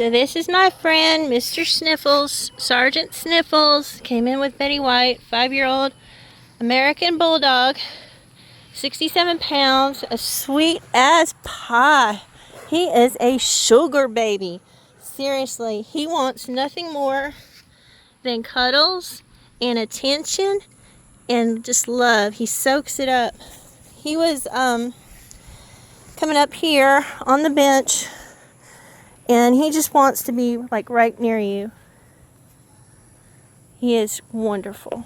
So this is my friend, Mr. Sniffles, Sergeant Sniffles. Came in with Betty White, 5-year-old American Bulldog, 67 pounds, a sweet as pie. He is a sugar baby. Seriously, he wants nothing more than cuddles and attention and just love. He soaks it up. He was coming up here on the bench, and he just wants to be like right near you. He is wonderful.